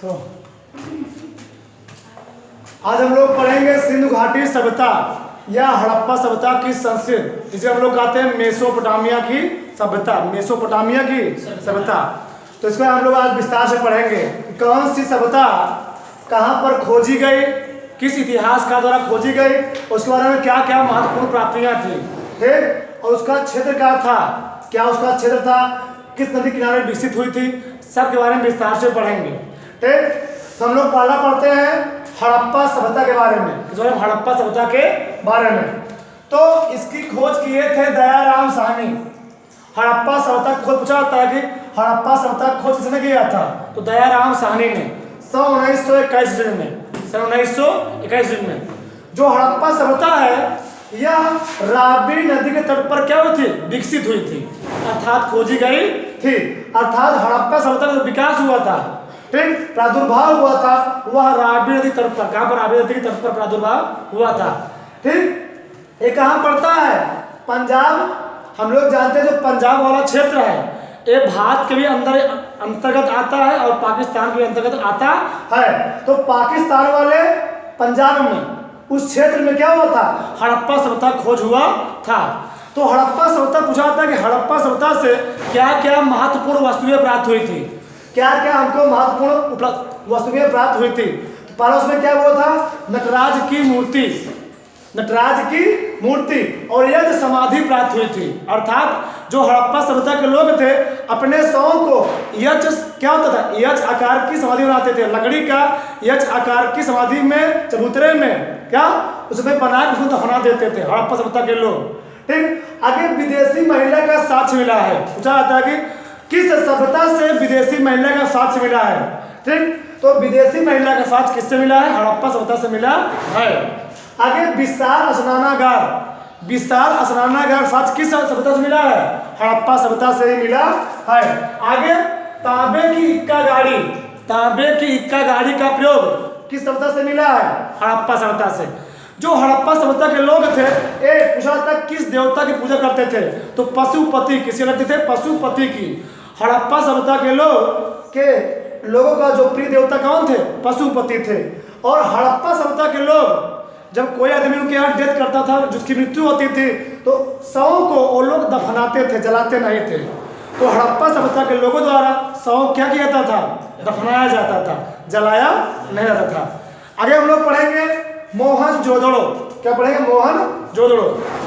तो आज हम लोग पढ़ेंगे सिंधु घाटी सभ्यता या हड़प्पा सभ्यता की संस्कृति, जिसे हम लोग कहते हैं मेसोपोटामिया की सभ्यता, मेसोपोटामिया की सभ्यता। तो इसको हम लोग आज विस्तार से पढ़ेंगे। कौन सी सभ्यता कहाँ पर खोजी गई, किस इतिहासकार द्वारा खोजी गई, उसके बारे में क्या क्या महत्वपूर्ण प्राप्तियां थी, ठीक, और उसका क्षेत्र क्या था, क्या उसका क्षेत्र था, किस नदी किनारे विकसित हुई थी, सब के बारे में विस्तार से पढ़ेंगे। ठीक, तो हम लोग पहला पढ़ते हैं हड़प्पा सभ्यता के बारे में। इस बारे में हड़प्पा सभ्यता के बारे में तो इसकी खोज किए थे दयाराम साहनी। हड़प्पा सभ्यता की खोज पूछा जाता है कि हड़प्पा सभ्यता की खोज किसने किया था, तो दयाराम साहनी ने सन 1921 में। जो हड़प्पा सभ्यता है यह रावी नदी के तट पर क्या हुई थी, विकसित हुई थी, अर्थात खोजी गई थी। अर्थात हड़प्पा सभ्यता का विकास हुआ था, ठीक, प्रादुर्भाव हुआ था, वह रावी नदी तट पर, कहां पर, रावी नदी के तट पर प्रादुर्भाव हुआ था। ठीक, ये कहां पड़ता है, पंजाब। हम लोग जानते हैं जो पंजाब वाला क्षेत्र है ये भारत के भी अंतर्गत आता है और पाकिस्तान के भी अंतर्गत आता है। तो पाकिस्तान वाले पंजाब में उस क्षेत्र में क्या हुआ था, हड़प्पा सभ्यता खोज हुआ था। तो हड़प्पा सभ्यता पूछा जाता है कि हड़प्पा सभ्यता से क्या क्या महत्वपूर्ण वस्तुएं प्राप्त हुई थी, क्या क्या हमको महत्वपूर्ण वस्तुएं प्राप्त हुई थी। तो पहला उसमें क्या हुआ था, नटराज की मूर्ति, नटराज की मूर्ति और यज्ञ समाधि प्राप्त हुई थी। अर्थात जो हड़प्पा सभ्यता के लोग थे अपने शवों को यज्ञ, क्या होता था, यज्ञ आकार की समाधि बनाते थे, लकड़ी का यज्ञ आकार की समाधि में, चबूतरे में क्या उसमें बना के उसको दफना देते थे हड़प्पा सभ्यता के लोग। ठीक, आगे विदेशी महिला का साक्ष्य मिला है। पूछा जाता है कि किस सभ्यता से विदेशी महिला का साक्ष्य मिला है। ठीक, तो विदेशी महिला का साक्ष्य किससे मिला है, हड़प्पा सभ्यता से मिला है। आगे विशाल स्नानागार, विशाल स्नानागार साक्ष्य किस सभ्यता से मिला है, हड़प्पा सभ्यता से ही मिला है। आगे तांबे की इक्का गाड़ी, तांबे की इक्का गाड़ी का प्रयोग किस सभ्यता से मिला है, हड़प्पा सभ्यता से। जो हड़प्पा सभ्यता के लोग थे ये पूछा था किस देवता की पूजा करते थे, तो पशुपति, किसकी करते थे, पशुपति की। हड़प्पा सभ्यता के लोगों का जो प्रिय देवता कौन थे, पशुपति थे। और हड़प्पा सभ्यता के लोग जब कोई आदमी उनके यहाँ डेथ करता था, जिसकी मृत्यु होती थी, तो शवों को वो लोग दफनाते थे, जलाते नहीं थे। तो हड़प्पा सभ्यता के लोगों द्वारा शव क्या किया जाता था, दफनाया जाता था, जलाया नहीं जाता था। आगे हम लोग पढ़ेंगे मोहनजोदड़ो। क्या पढ़ेंगे, मोहनजोदड़ो।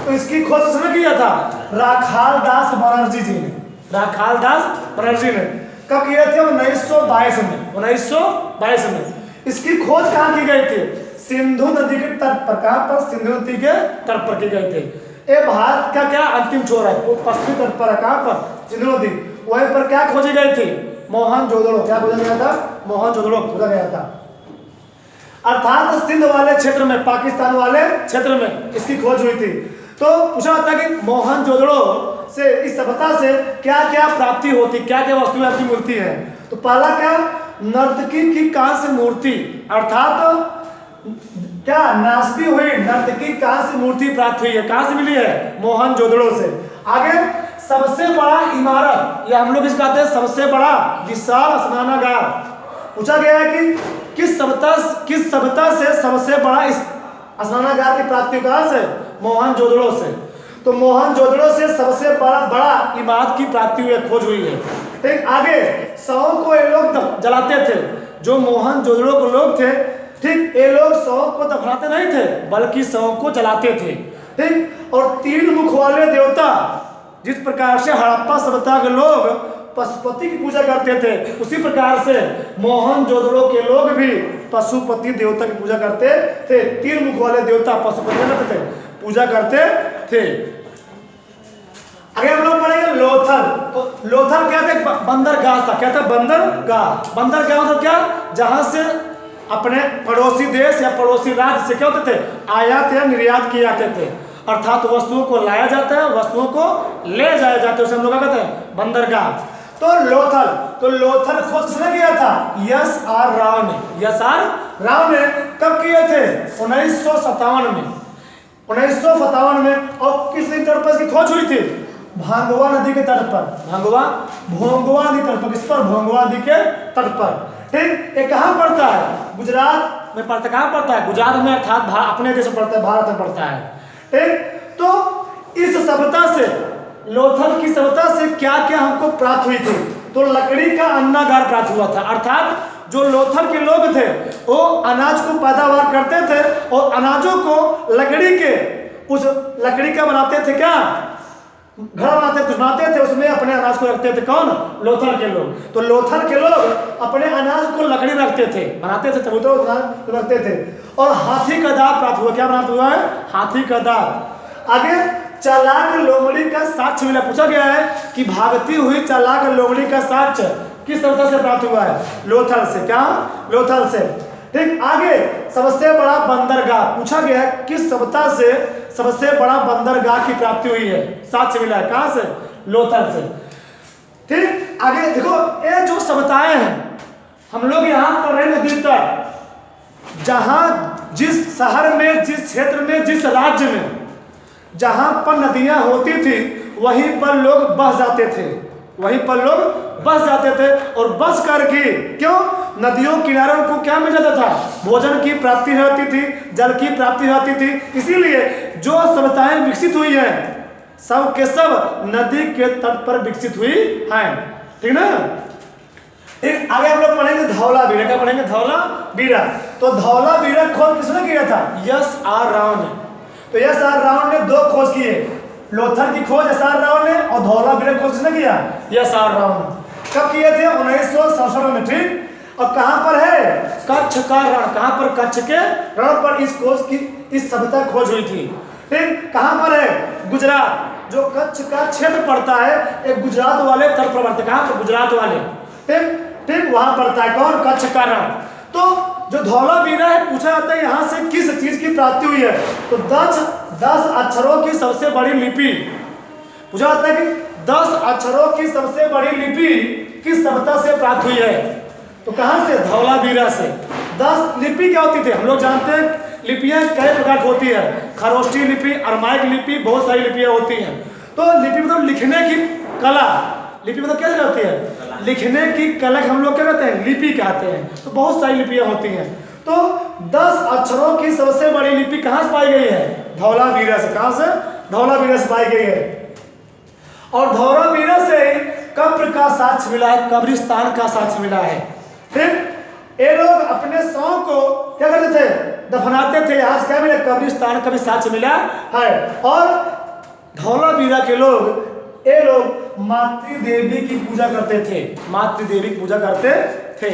तो इसकी खोज किसने किया था, राखाल दास बनर्जी जी ने, राखाल दास बनर्जी ने। कब किए थे, 1922 में, 1922 में। इसकी खोज कहाँ की गई थी, सिंधु नदी के तट पर। कहां पर, सिंधु नदी के तट पर की गई थी। ये भारत का क्या अंतिम छोर है, वो पश्चिमी तट पर है, कहां पर, सिंधु नदी, वहीं पर क्या खोजी गई थी, मोहनजोदड़ो। क्या खोजा गया था, मोहनजोदड़ो खोजा गया था। अर्थात सिंध वाले क्षेत्र में, पाकिस्तान वाले क्षेत्र में इसकी खोज हुई थी। तो पूछा जाता है कि मोहनजोदड़ो से, इस सभ्यता से क्या क्या प्राप्ति होती, क्या क्या वस्तुएं आपकी मिलती है। तो पहला क्या, नर्तकी की कांस्य मूर्ति, अर्थात क्या नाचती हुई नर्तकी कांस्य मूर्ति प्राप्त हुई है। कहां से मिली है, मोहनजोदड़ो से। आगे सबसे बड़ा इमारत, या हम लोग इस कहते हैं सबसे बड़ा विशाल स्नानागार। पूछा गया है कि किस सभ्यता से सबसे बड़ा इस स्नानागार की प्राप्ति कहां से, मोहनजोदड़ो से। तो मोहनजोदड़ो से सबसे बड़ा इमारत की प्राप्ति हुई है, खोज हुई है। ठीक, आगे शवों को ये लोग जलाते थे, जो मोहनजोदड़ो के लोग थे। ठीक, ये लोग शवों को दफनाते नहीं थे बल्कि शवों को जलाते थे। ठीक, और 3 मुख वाले देवता, जिस प्रकार से हड़प्पा सभ्यता के लोग पशुपति की पूजा करते थे, उसी प्रकार से मोहनजोदड़ो के लोग भी पशुपति देवता की पूजा करते थे। 3 मुख वाले देवता पशुपति करते थे, पूजा करते थे। आगे हम लोग पढ़ेंगे लोथल। तो लोथल क्या थे, बंदरगाह था। क्या था, बंदरगाह। बंदरगाह मतलब क्या, जहां से अपने पड़ोसी देश या पड़ोसी राज्य से क्या होते थे, आयात या निर्यात किए जाते थे। अर्थात वस्तुओं को लाया जाता है, वस्तुओं को ले जाया जाता है, उसे हम लोग क्या कहते हैं, बंदरगाह। तो लोथल खोज किसने किया था, एस.आर. राव ने। एस.आर. राव ने कब किए थे, 1957 में। 1957 में। और किस तट पर इसकी खोज हुई थी, भांगवा नदी के तट पर, भोंगवा नदी तट पर, किस पर? भोंगवा नदी के तट पर। ठीक, ये कहाँ पड़ता है? गुजरात में पड़ता है। कहाँ पड़ता है? गुजरात में, अर्थात अपने देश में पड़ता है, भारत में पड़ता है। ठीक, तो इस सभ्यता से, लोथल की सभ्यता से क्या क्या हमको प्राप्त हुई थी? तो लकड़ी का अन्नागार प्राप्त हुआ था, अर्थात जो लोथल के लोग थे वो अनाज को पैदावार करते थे और अनाजों को लकड़ी के, उस लकड़ी का बनाते थे, क्या घर बनाते थे, उसमें अपने अनाज को रखते थे। कौन? लोथल के लोग। तो लोथल के लोग अपने अनाज को लकड़ी रखते थे, बनाते थे, चबूतरा रखते थे। और हाथी का दांत प्राप्त हुआ। क्या प्राप्त हुआ है? हाथी का दांत। आगे चालाक लोमड़ी का साक्ष्य मिला। पूछा गया है कि भागती हुई चालाक लोमड़ी का साक्ष्य किस सभ्यता से प्राप्त हुआ है? लोथल से। क्या? लोथल से। ठीक, आगे सबसे बड़ा बंदरगाह पूछा गया है, किस सभ्यता से सबसे बड़ा बंदरगाह की प्राप्ति हुई है? साक्ष्य मिला है। कहां से? लोथल से। ठीक, आगे देखो, ये जो सभ्यताएं हैं, हम लोग यहाँ पर रहे नदी तट, जहां जिस शहर में, जिस क्षेत्र में, जिस राज्य में जहां पर नदियां होती थी, वहीं पर लोग बस जाते थे, वहीं पर लोग बस जाते थे। और बस करके, क्यों? नदियों किनारों को क्या मिल जाता था? भोजन की प्राप्ति रहती थी, जल की प्राप्ति रहती थी। इसीलिए जो सभ्यताएं विकसित हुई हैं, सब के सब नदी के तट पर विकसित हुई हैं। ठीक ना? एक आगे हम लोग पढ़ेंगे धौलावीरा। क्या पढ़ेंगे? धौलावीरा। तो धौलावीरा खोज किसने किया था? एस आर राव ने। तो एस आर राव ने 2 खोज किए, लोथल की खोज एस आर राव ने और धौलावीरा की खोज किसने किया? एस आर राव ने। कब किए थे? 1967 में। ठीक, और कहां पर है? कच्छ का रण। कहां पर? कच्छ के रण पर इस खोज की, इस सभ्यता खोज हुई थी। ठीक, कहां पर है? गुजरात। जो कच्छ का क्षेत्र पड़ता है, एक गुजरात वाले तट पर पड़ता है। कहां पर? गुजरात वाले। ठीक ठीक, वहां पड़ता है। कौन? कच्छ का रण। तो जो धौलावीरा है, पूछा जाता है यहां से किस चीज की प्राप्ति हुई है? तो 10 अक्षरों की सबसे बड़ी लिपि। पूछा जाता है कि 10 अक्षरों की सबसे बड़ी लिपि किस सभ्यता से प्राप्त हुई है? तो कहां से? धौलावीरा से। 10 लिपि क्या होती थी? हम लोग जानते हैं लिपियां कई प्रकार की होती है, खरोष्टी लिपि, अरमाइक लिपि, बहुत सारी लिपियां होती हैं। तो लिपि मतलब लिखने की कला। लिपि मतलब क्या होती है? लिखने की कला हम लोग क्या कहते हैं? लिपि कहते हैं। तो बहुत सारी लिपियां होती हैं। तो 10 अक्षरों की सबसे बड़ी लिपि कहां से पाई गई है? धौलावीरा से। कहां से? धौलावीरा से पाई गई है। और धौलावीरा से कब्र का साक्ष्य मिला है, कब्रिस्तान का साक्ष्य मिला है। ठीक, ये लोग अपने शव को क्या करते थे? दफनाते थे। यहाँ से क्या मिला? कब्रिस्तान का भी साक्ष्य मिला है। और धौलावीरा के लोग, ये लोग मातृ देवी की पूजा करते थे, मातृ देवी की पूजा करते थे।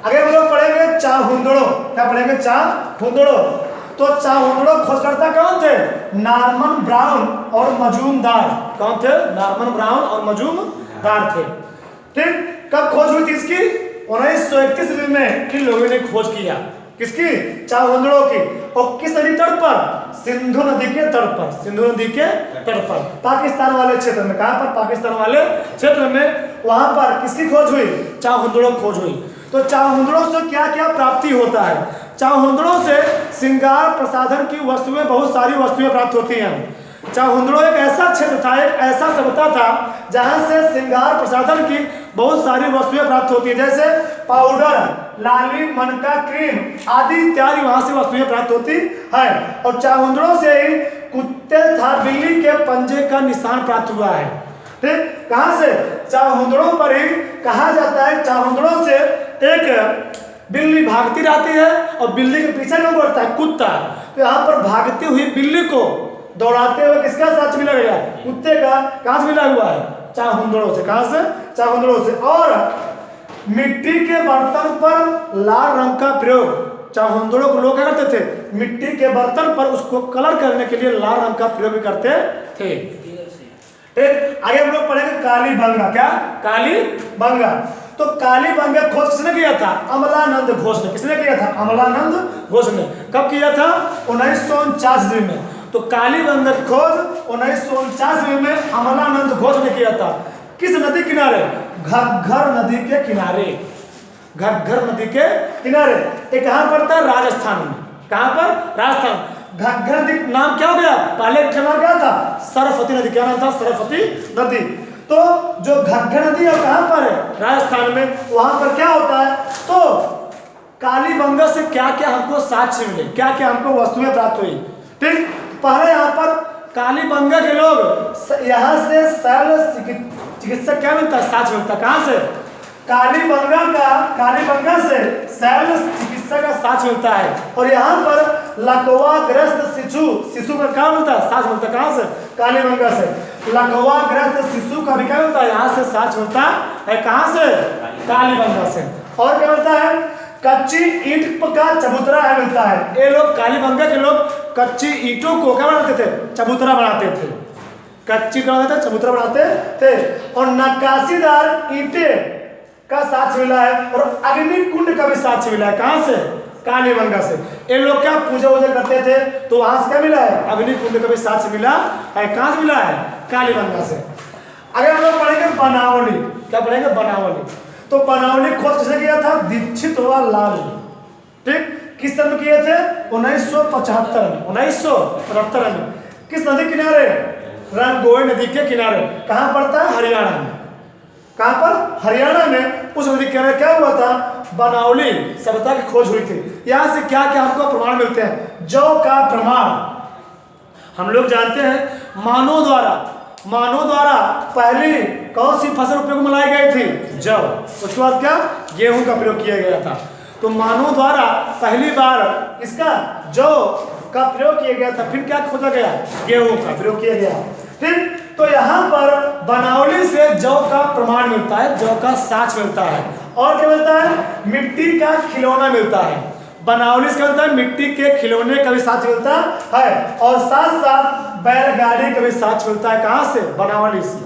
आगे हम लोग पढ़ेंगे चाहुंदड़ो। क्या पढ़ेंगे? चाहुंदड़ो। तो चाहुंदड़ो खोजकर्ता कौन थे? नॉर्मन ब्राउन और मजूमदार। कौन थे? नॉर्मन ब्राउन और मजूमदार थे। ठीक, कब खोज हुई थी इसकी? 1931 में इन लोगों ने खोज किया। किसकी? चाहुंदड़ो की। और किस नदी तट पर? सिंधु नदी के तट पर। सिंधु नदी के तट पर, पाकिस्तान वाले क्षेत्र में। कहां पर? पाकिस्तान वाले क्षेत्र में। वहां पर किसकी खोज हुई? चाहुंदड़ो खोज हुई। तो चाहुंदड़ो से क्या क्या प्राप्ति होता है? चाहुंदड़ो से श्रृंगार प्रसाधन की वस्तुएं, बहुत सारी वस्तुएं प्राप्त होती हैं। चाहुंदड़ो एक ऐसा क्षेत्र था, एक ऐसा सभ्यता था जहां से श्रृंगार प्रसाधन की बहुत सारी वस्तुएं प्राप्त होती है, जैसे पाउडर, लाली, मनका, क्रीम आदि इत्यादि वहां से वस्तुएं प्राप्त होती है। और चाहुंदड़ो से ही कुत्ते था बिल्ली के पंजे का निशान प्राप्त हुआ है। ठीक, कहां से? चाहुंदड़ो पर ही कहा जाता है, चाहुंदड़ो से एक बिल्ली भागती रहती है और बिल्ली के पीछे कौन बढ़ता है? कुत्ता। तो यहाँ पर भागती हुई बिल्ली को दौड़ाते हुए किसका साक्ष्य मिला गया? कुत्ते का। कहां से मिला हुआ है? चाहुंदड़ो से। कहां से? चाहुंदड़ो से। और मिट्टी के बर्तन पर लाल रंग का प्रयोग, चाहुंदड़ो को लोग क्या करते थे? मिट्टी के बर्तन पर उसको कलर करने के लिए लाल रंग का प्रयोग भी करते थे। आगे हम लोग पढ़ेंगे कालीबंगा। क्या? कालीबंगा। तो कालीबंगा खोज किसने किया था? अमलानंद घोष ने। किसने किया था? अमलानंद घोष ने। कब किया था? 1949 में। तो कालीबंगा खोज 1949 में अमलानंद घोष ने किया था। किस नदी किनारे? घग्गर नदी के किनारे। घग्गर नदी के किनारे। ये कहां पड़ता है? राजस्थान में। कहां पर? राजस्थान। घग्गर नदी नाम क्या हो गया, पहले का नाम क्या था, सरस्वती नदी। क्या नाम था, सरस्वती नदी। तो जो घग्गर नदी है कहाँ पर है, राजस्थान में। वहां पर क्या होता है, तो कालीबंगा से क्या क्या हमको साक्ष्य मिले, क्या क्या हमको वस्तुएं प्राप्त हुई। ठीक, पहले यहाँ पर कालीबंगा के लोग यहाँ से शैल चिकित्सक क्या मिलता है, साक्ष्य मिलता है। कहाँ से, कालीबंगा से शैल चिकित्सा का साक्ष्य मिलता है। और यहाँ पर लकवाग्रस्त शिशु का क्या मिलता है, साक्ष्य मिलता है। कहाँ से, कालीबंगा से। लकवाग्रस्त शिशु का भी क्या मिलता है, यहाँ से साक्ष्य मिलता है। कहाँ से, कालीबंगा से। और क्या मिलता है, कच्ची ईंट का चबूतरा है मिलता है। ये लोग कालीबंगा के लोग कच्ची ईंटों को क्या बनाते थे, चबूतरा बनाते थे। कच्ची बनाते थे, चबूतरा बनाते थे। और नक्काशीदार ईंटें का साक्ष्य मिला है। और अग्नि कुंड का भी साक्ष्य मिला है। कहां से, कालीबंगा से। ये लोग क्या पूजा वूजा करते थे, तो वहां से क्या मिला है, अग्नि कुंड का भी साक्ष्य मिला है। कहां से मिला है, कालीबंगा से। अगर हम लोग पढ़ेंगे बनावली, क्या पढ़ेंगे, बनावली। तो बनावली खोज किसने किया था, दीक्षित व लाल। ठीक, किस सन में किए थे, 1975 में, 1975 में। किस नदी किनारे, रंगोई नदी के किनारे। कहां पड़ता है, हरियाणा में। कहां पर, हरियाणा में। उस नदी के किनारे क्या हुआ था, बनावली सभ्यता की खोज हुई थी। यहां से क्या क्या हमको प्रमाण मिलते हैं, जौ का प्रमाण। हम लोग जानते हैं मानव द्वारा पहली कौन सी फसल उपयोग में लाई गई थी, जौ। उसके बाद क्या, गेहूं का प्रयोग किया गया था। तो मानव द्वारा पहली बार इसका जौ का प्रयोग किया गया था। फिर क्या खोजा गया, गेहूं का प्रयोग किया गया। ठीक, तो यहाँ पर बनावली से जौ का प्रमाण मिलता है, जौ का साक्ष्य मिलता है। और क्या मिलता है, मिट्टी का खिलौना मिलता है। बनावली से क्या मिलता है, मिट्टी के खिलौने का भी साक्ष्य मिलता है। और साथ साथ बैलगाड़ी का भी साक्ष्य मिलता है। कहाँ से, बनावली से।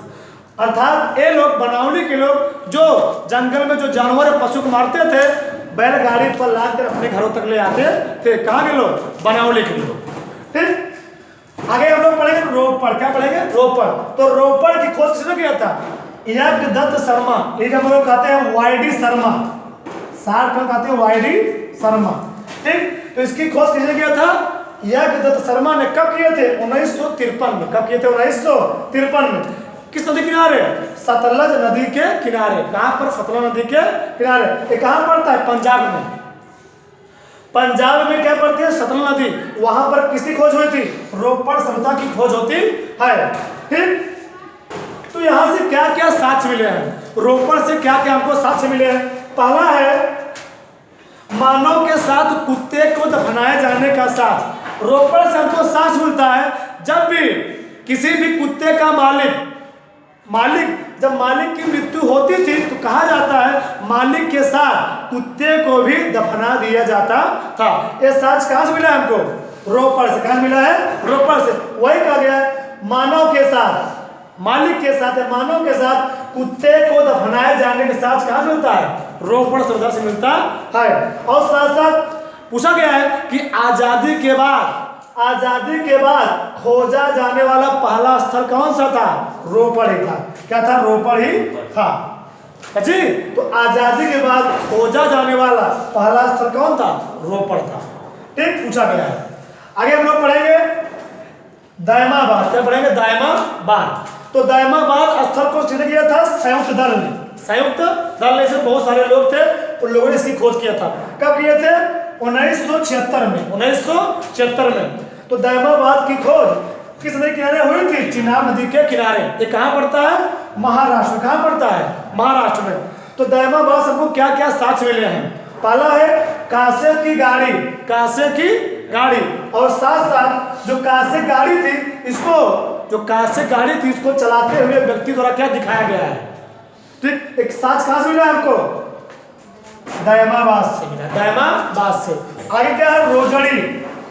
अर्थात ये लोग, बनावली के लोग जो जंगल में जो जानवर पशु को मारते थे, बैलगाड़ी पर लादकर अपने घरों तक ले आते थे। कहाँ के लोग, बनावली के लोग। ठीक, आगे हम लोग पढ़ेंगे रोपड़। क्या पढ़ेंगे, रोपड़। तो रोपड़ की खोज किसने किया था, यज्ञदत्त शर्मा। एक हम लोग कहते हैं वाईडी शर्मा, सार को कहते हैं वाईडी शर्मा। ठीक, तो इसकी खोज किसने किया था, यज्ञदत्त शर्मा ने। कब किए थे, 1953 में। कब किए थे, 1953 में। किस नदी किनारे, सतलज नदी के किनारे। कहां पर, सतलज नदी के किनारे। ये कहां पड़ता है, पंजाब में। पंजाब में क्या पड़ती है, सतलज नदी। वहां पर किसकी खोज हुई थी, रोपड़ सभ्यता की खोज होती है। ठीक, तो यहां से क्या क्या साक्ष्य मिले हैं, रोपड़ से क्या क्या हमको साक्ष्य मिले हैं। पहला है मानव के साथ कुत्ते को दफनाए जाने का साक्ष्य। रोपड़ से हमको साक्ष्य मिलता है, जब भी किसी भी कुत्ते का जब मालिक की मृत्यु होती थी, तो कहा जाता है मालिक के साथ कुत्ते को भी दफना दिया जाता था। ये साक्ष्य कहां से मिला हमको, रोपड़ से। कहां मिला है, रोपड़ से। वही कहा गया मानव के साथ, मालिक के साथ, मानव के साथ कुत्ते को दफनाए जाने के साक्ष्य कहां से मिलता है, रोपड़ सभ्यता से मिलता है। और साथ साथ पूछा गया है कि आजादी के बाद खोजा जाने वाला पहला स्थल कौन सा था, रोपड़ ही था। क्या था, रोपड़ ही था। जी, तो आजादी के बाद खोजा जाने वाला पहला स्थल कौन था, रोपड़ था। ठीक, पूछा गया है। आगे हम लोग पढ़ेंगे दायमाबाद। क्या पढ़ेंगे, दायमाबाद। तो दायमाबाद स्थल को चुना गया था संयुक्त दल ने। से बहुत सारे लोग थे, उन लोगों ने इसकी खोज किया था। कब किए थे, 1976 में। तो दायमाबाद की खोज किस नदी किनारे हुई थी, चिनाब नदी के किनारे। ये कहाँ पड़ता है, महाराष्ट्र। कहाँ पड़ता है, महाराष्ट्र में। तो दायमाबाद सबको क्या क्या साक्ष्य मिले हैं। पहला है कांसे की गाड़ी। और साथ साथ जो कांसे गाड़ी थी, इसको चलाते हुए व्यक्ति द्वारा क्या दिखाया गया है। ठीक, एक साक्ष्य कहां से मिला आपको, दायमाबाद से मिला, दायमाबाद से। आगे क्या है, रोजड़ी।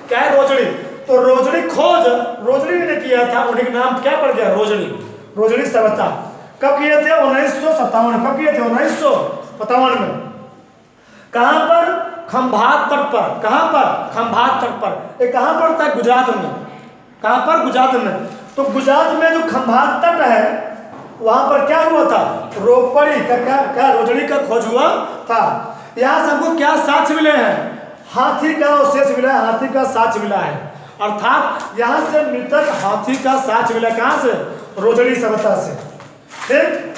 क्या है, रोजड़ी। तो रोजड़ी खोज रोजड़ी ने किया था, उनका नाम क्या पड़ गया, रोजड़ी सभ्यता। कब किए थे, 1957 में। कब किए थे, 1957 में। कहां पर, खंभात तट पर। कहां पर, खंभात तट पर। ये कहां पड़ता है, गुजरात में। कहां पर, गुजरात में। तो गुजरात में जो खंभात तट है, वहां पर क्या हुआ था, रोजड़ी का खोज हुआ था। यहाँ से हमको क्या साक्ष्य मिले हैं, हाथी का अवशेष मिला है, हाथी का साक्ष्य मिला है। अर्थात यहाँ से मृतक हाथी का साक्ष्य मिला, कहाँ से? रोजड़ी सभ्यता से। ठीक,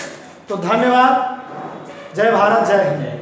तो धन्यवाद। जय भारत, जय हिंद।